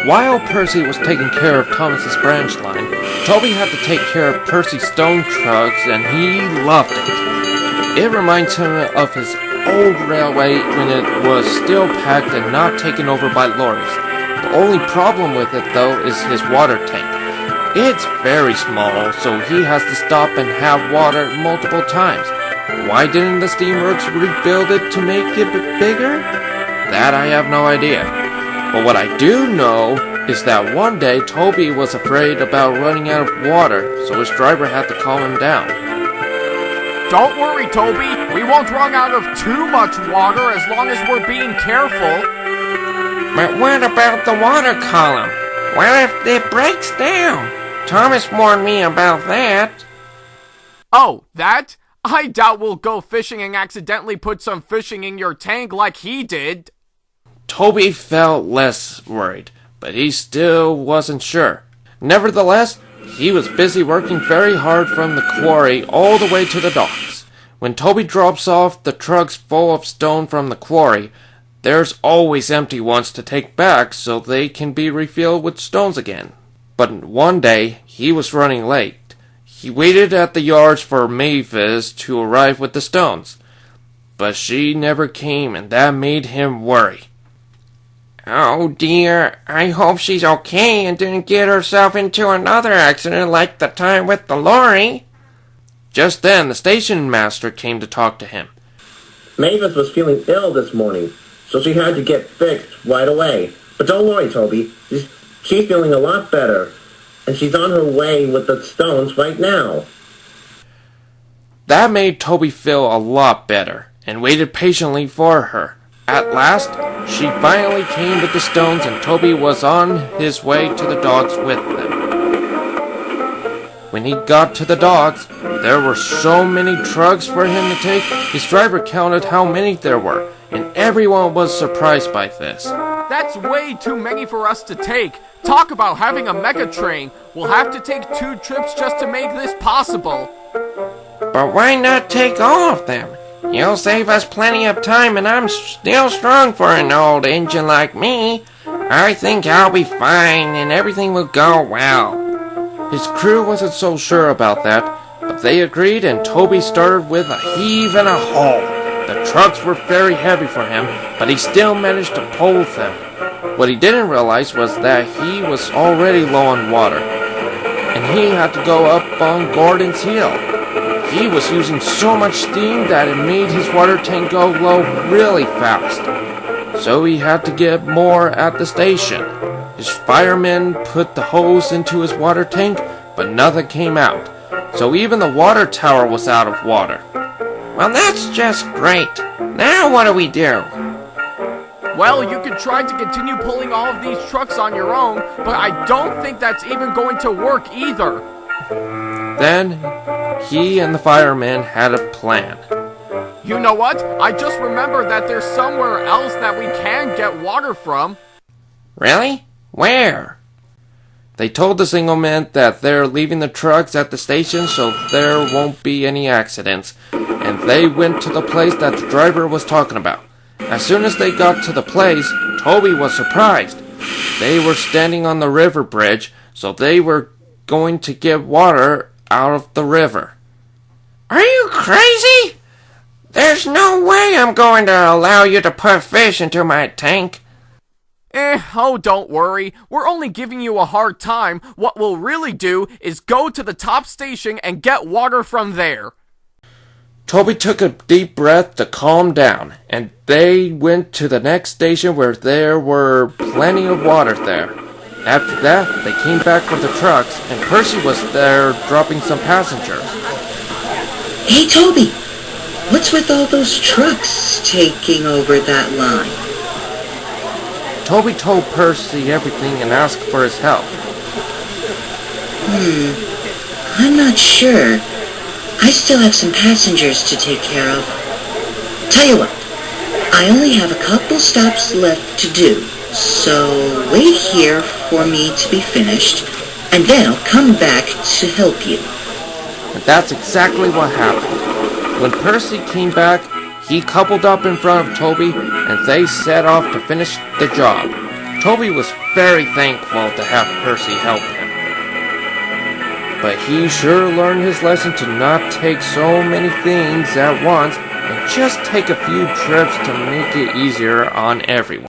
While Percy was taking care of Thomas's branch line, Toby had to take care of Percy's stone trucks, and he loved it. It reminds him of his old railway when it was still packed and not taken over by lorries. The only problem with it, though, is his water tank. It's very small, so he has to stop and have water multiple times. Why didn't the steamworks rebuild it to make it bigger? That I have no idea. But what I do know is that one day Toby was afraid about running out of water, so his driver had to calm him down. Don't worry, Toby. We won't run out of too much water as long as we're being careful. But what about the water column? What if it breaks down? Thomas warned me about that. Oh, that? I doubt we'll go fishing and accidentally put some fishing in your tank like he did. Toby felt less worried, but he still wasn't sure. Nevertheless, he was busy working very hard from the quarry all the way to the docks. When Toby drops off the trucks full of stone from the quarry, there's always empty ones to take back so they can be refilled with stones again. But one day, he was running late. He waited at the yards for Mavis to arrive with the stones, but she never came, and that made him worry. Oh dear, I hope she's okay and didn't get herself into another accident like the time with the lorry. Just then, the Stationmaster came to talk to him. Mavis was feeling ill this morning, so she had to get fixed right away. But don't worry, Toby. She's feeling a lot better, and she's on her way with the stones right now. That made Toby feel a lot better, and waited patiently for her. At last, she finally came with the stones, and Toby was on his way to the docks with them. When he got to the docks, there were so many trucks for him to take, his driver counted how many there were, and everyone was surprised by this. That's way too many for us to take. Talk about having a Megatrain. We'll have to take 2 trips just to make this possible. But why not take all of them? You'll save us plenty of time, and I'm still strong for an old engine like me. I think I'll be fine, and everything will go well. His crew wasn't so sure about that, but they agreed, and Toby started with a heave and a haul. The trucks were very heavy for him, but he still managed to pull them. What he didn't realize was that he was already low on water, and he had to go up on Gordon's hill. He was using so much steam that it made his water tank go low really fast. So he had to get more at the station. His firemen put the hose into his water tank, but nothing came out. So even the water tower was out of water. Well, that's just great. Now what do we do? Well, you could try to continue pulling all of these trucks on your own, but I don't think that's even going to work either. Then, he and the firemen had a plan. You know what? I just remembered that there's somewhere else that we can get water from. Really? Where? They told the signalman that they're leaving the trucks at the station so there won't be any accidents, and they went to the place that the driver was talking about. As soon as they got to the place, Toby was surprised. They were standing on the river bridge, so they were going to get water out of the river. Are you crazy? There's no way I'm going to allow you to put fish into my tank. Oh, don't worry. We're only giving you a hard time. What we'll really do is go to the top station and get water from there. Toby took a deep breath to calm down, and they went to the next station where there were plenty of water there. After that, they came back with the trucks, and Percy was there dropping some passengers. Hey, Toby! What's with all those trucks taking over that line? Toby told Percy everything and asked for his help. I'm not sure. I still have some passengers to take care of. Tell you what, I only have a couple stops left to do, so wait here for me to be finished, and then I'll come back to help you. And that's exactly what happened. When Percy came back, he coupled up in front of Toby, and they set off to finish the job. Toby was very thankful to have Percy help him. But he sure learned his lesson to not take so many things at once and just take a few trips to make it easier on everyone.